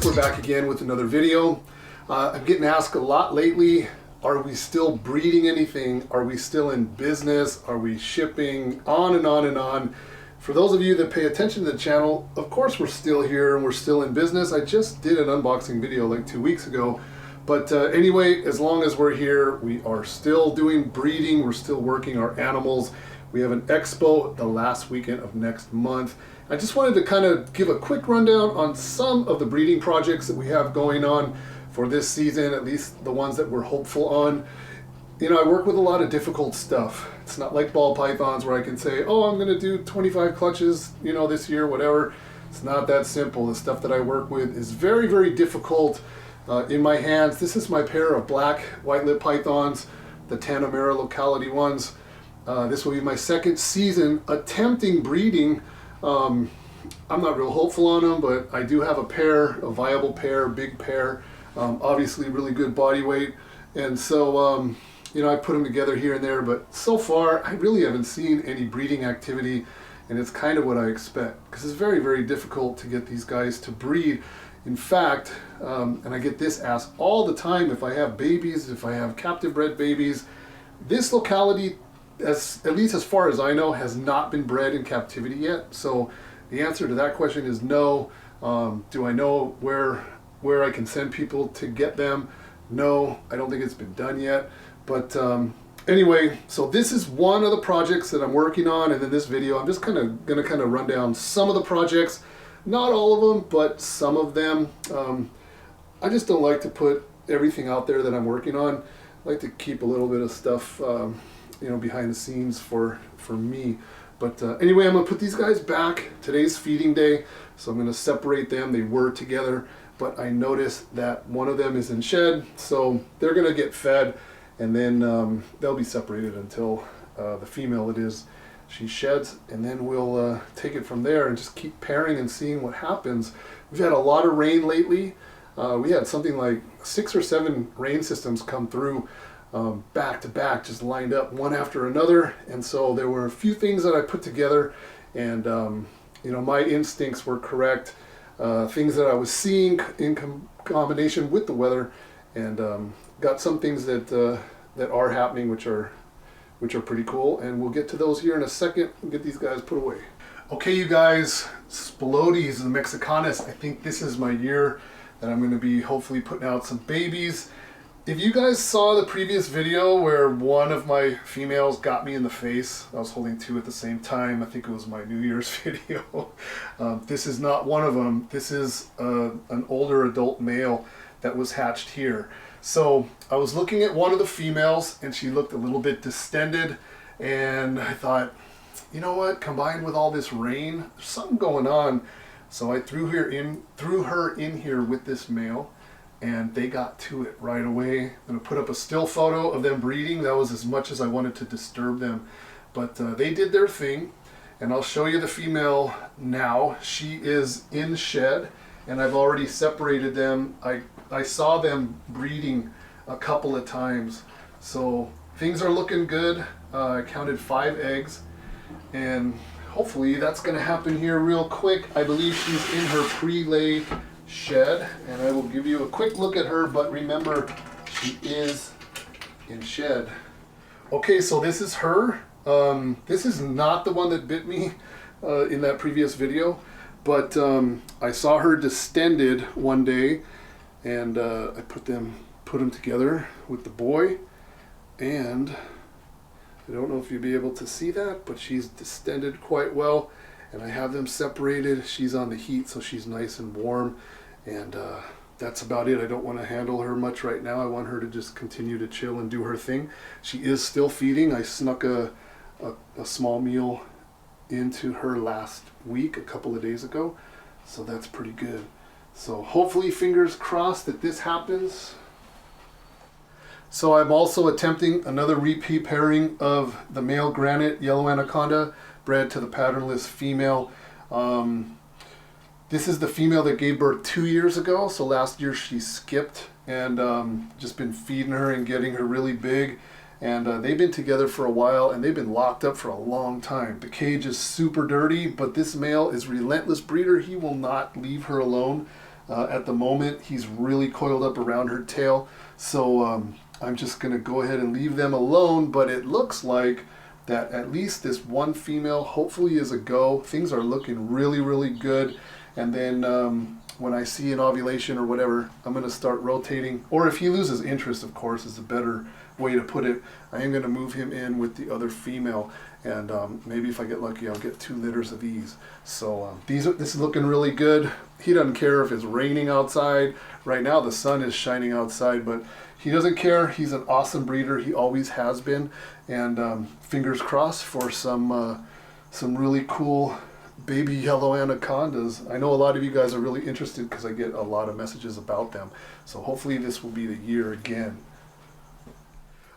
guys, we're back again with another video. I'm getting asked a lot lately, are we still breeding anything? Are we still in business? Are we shipping? On and on and on. For those of you that pay attention to the channel, of course we're still here and we're still in business. I just did an unboxing video like 2 weeks ago. But anyway, as long as we're here, we are still doing breeding. We're still working our animals. We have an expo the last weekend of next month. I just wanted to kind of give a quick rundown on some of the breeding projects that we have going on for this season, at least the ones that we're hopeful on. You know, I work with a lot of difficult stuff. It's not like ball pythons where I can say, oh, I'm gonna do 25 clutches, you know, this year, whatever. It's not that simple. The stuff that I work with is very, very difficult in my hands. This is my pair of black white-lip pythons, the Tanamera locality ones. This will be my second season attempting breeding. I'm not real hopeful on them, but I do have a pair, a viable pair, big pair, obviously really good body weight. And so, you know, I put them together here and there, but so far I really haven't seen any breeding activity, and it's kind of what I expect, because it's very, very difficult to get these guys to breed. In fact, and I get this asked all the time, if I have babies, if I have captive bred babies, this locality, at least as far as I know, has not been bred in captivity yet. So the answer to that question is no. Do I know where I can send people to get them? No, I don't think it's been done yet. But anyway, so this is one of the projects that I'm working on, and in this video I'm just gonna run down some of the projects. Not all of them, but some of them. I just don't like to put everything out there that I'm working on. I like to keep a little bit of stuff you know, behind the scenes for me. But anyway, I'm gonna put these guys back. Today's feeding day, so I'm gonna separate them. They were together, but I noticed that one of them is in shed, so they're gonna get fed, and then they'll be separated until the female, it is, she sheds, and then we'll take it from there and just keep pairing and seeing what happens. We've had a lot of rain lately. We had something like 6 or 7 rain systems come through back to back, just lined up one after another. And so there were a few things that I put together, and you know, my instincts were correct. Things that I was seeing in combination with the weather, and got some things that that are happening, which are pretty cool. And we'll get to those here in a second and get these guys put away. Okay, you guys, Spilodies, the Mexicanus. I think this is my year that I'm going to be hopefully putting out some babies. If you guys saw the previous video where one of my females got me in the face, I was holding 2 at the same time. I think it was my New Year's video. This is not one of them. This is an older adult male that was hatched here. So I was looking at one of the females, and she looked a little bit distended, and I thought, you know what, combined with all this rain, there's something going on. So I threw her in here with this male, and they got to it right away. I'm going to put up a still photo of them breeding. That was as much as I wanted to disturb them. But they did their thing, and I'll show you the female now. She is in shed, and I've already separated them. I saw them breeding a couple of times. So things are looking good. I counted 5 eggs, and hopefully that's going to happen here real quick. I believe she's in her pre-lay shed, and I will give you a quick look at her, but remember, she is in shed. Okay, so this is her. This is not the one that bit me in that previous video, but I saw her distended one day, and I put them together with the boy, and I don't know if you'll be able to see that, but she's distended quite well, and I have them separated. She's on the heat, so she's nice and warm, and that's about it. I don't want to handle her much right now. I want her to just continue to chill and do her thing. She is still feeding. I snuck a small meal into her last week, a couple of days ago, so that's pretty good. So hopefully, fingers crossed that this happens. So I'm also attempting another repeat pairing of the male granite yellow anaconda bred to the patternless female. This is the female that gave birth 2 years ago. So last year she skipped, and just been feeding her and getting her really big. And they've been together for a while, and they've been locked up for a long time. The cage is super dirty, but this male is a relentless breeder. He will not leave her alone. At the moment, he's really coiled up around her tail. So I'm just going to go ahead and leave them alone. But it looks like that at least this one female hopefully is a go. Things are looking really, really good. And then when I see an ovulation or whatever, I'm going to start rotating. Or if he loses interest, of course, is a better way to put it. I am going to move him in with the other female. And maybe if I get lucky, I'll get 2 litters of these. So this is looking really good. He doesn't care if it's raining outside. Right now the sun is shining outside, but he doesn't care. He's an awesome breeder. He always has been. And fingers crossed for some really cool baby yellow anacondas. I know a lot of you guys are really interested because I get a lot of messages about them. So hopefully this will be the year again.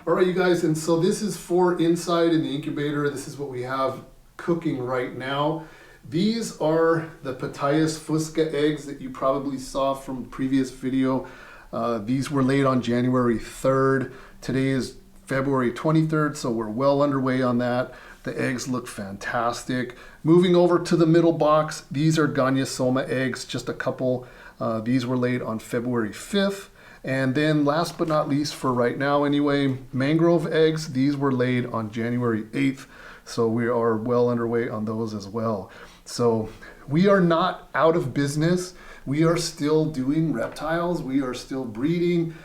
All right, you guys, and so this is for inside in the incubator. This is what we have cooking right now. These are the Pitayas fusca eggs that you probably saw from the previous video. These were laid on January 3rd. Today is February 23rd, so we're well underway on that. The eggs look fantastic. Moving over to the middle box, these are Ganyasoma eggs, just a couple. These were laid on February 5th. And then last but not least for right now anyway, mangrove eggs. These were laid on January 8th. So we are well underway on those as well. So we are not out of business. We are still doing reptiles. We are still breeding.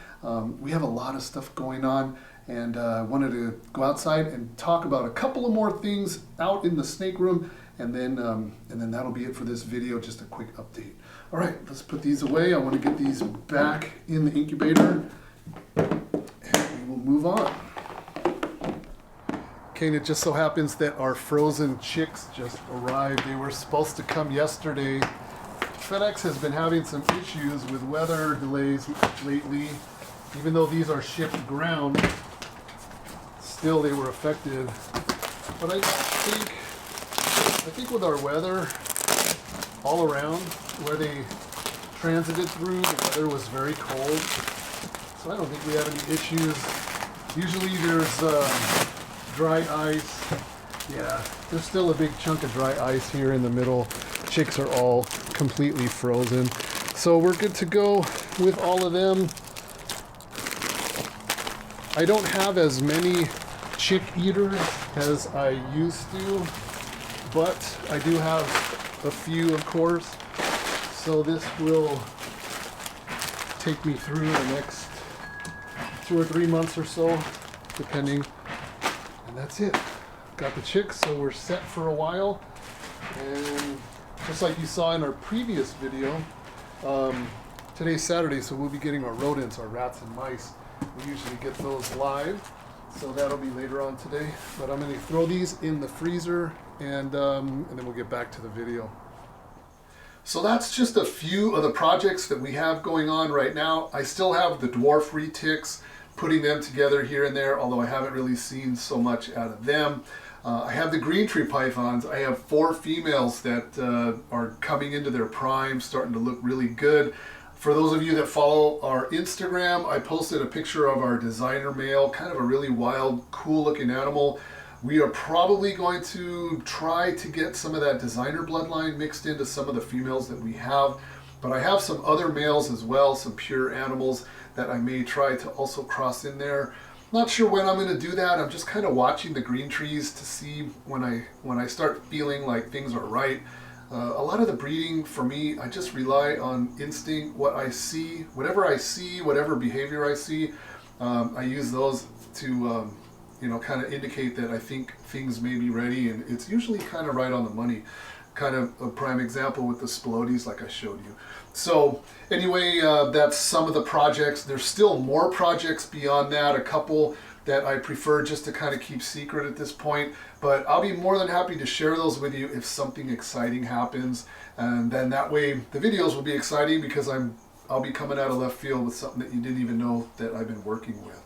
We have a lot of stuff going on. And I wanted to go outside and talk about a couple of more things out in the snake room. And then that'll be it for this video, just a quick update. All right, let's put these away. I want to get these back in the incubator and we will move on. Okay, and it just so happens that our frozen chicks just arrived. They were supposed to come yesterday. FedEx has been having some issues with weather delays lately. Even though these are shipped ground, still they were affected. But I think with our weather all around where they transited through, the weather was very cold. So I don't think we have any issues. Usually there's dry ice. Yeah, there's still a big chunk of dry ice here in the middle. Chicks are all completely frozen. So we're good to go with all of them. I don't have as many chick eaters as I used to, but I do have a few, of course. So this will take me through the next 2 or 3 months or so, depending. And that's it. Got the chicks, so we're set for a while. And just like you saw in our previous video, today's Saturday, so we'll be getting our rodents, our rats and mice. We usually get those live, so that'll be later on today. But I'm going to throw these in the freezer, and then we'll get back to the video. So that's just a few of the projects that we have going on right now. I still have the dwarf retics, putting them together here and there, although I haven't really seen so much out of them. I have the green tree pythons. I have 4 females that are coming into their prime, starting to look really good. For those of you that follow our Instagram, I posted a picture of our designer male, kind of a really wild, cool looking animal. We are probably going to try to get some of that designer bloodline mixed into some of the females that we have. But I have some other males as well, some pure animals that I may try to also cross in there. Not sure when I'm going to do that. I'm just kind of watching the green trees to see when I start feeling like things are right. A lot of the breeding for me, I just rely on instinct, what I see, whatever behavior I see. I use those to kind of indicate that I think things may be ready, and it's usually kind of right on the money. Kind of a prime example with the Spilotes like I showed you. So anyway, that's some of the projects. There's still more projects beyond that, a couple that I prefer just to kind of keep secret at this point, but I'll be more than happy to share those with you if something exciting happens, and then that way the videos will be exciting because I'll be coming out of left field with something that you didn't even know that I've been working with.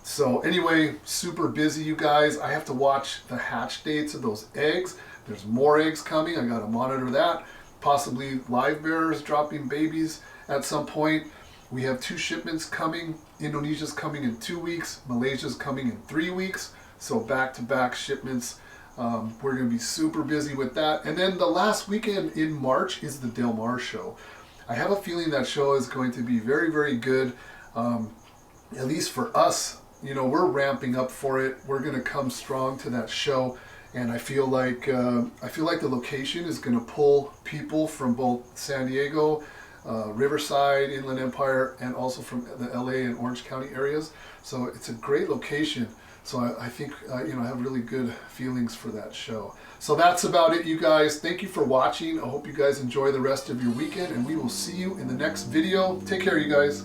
So anyway, super busy, you guys. I have to watch the hatch dates of those eggs. There's more eggs coming. I got to monitor that. Possibly live bearers dropping babies at some point. We have 2 shipments coming. Indonesia's coming in 2 weeks. Malaysia's coming in 3 weeks. So back-to-back shipments. We're going to be super busy with that. And then the last weekend in March is the Del Mar show. I have a feeling that show is going to be very, very good. At least for us, you know, we're ramping up for it. We're going to come strong to that show, and I feel like the location is going to pull people from both San Diego, Riverside, Inland Empire, and also from the LA and Orange County areas. So it's a great location. So I think you know, I have really good feelings for that show. So that's about it, you guys. Thank you for watching. I hope you guys enjoy the rest of your weekend, and we will see you in the next video. Take care, you guys.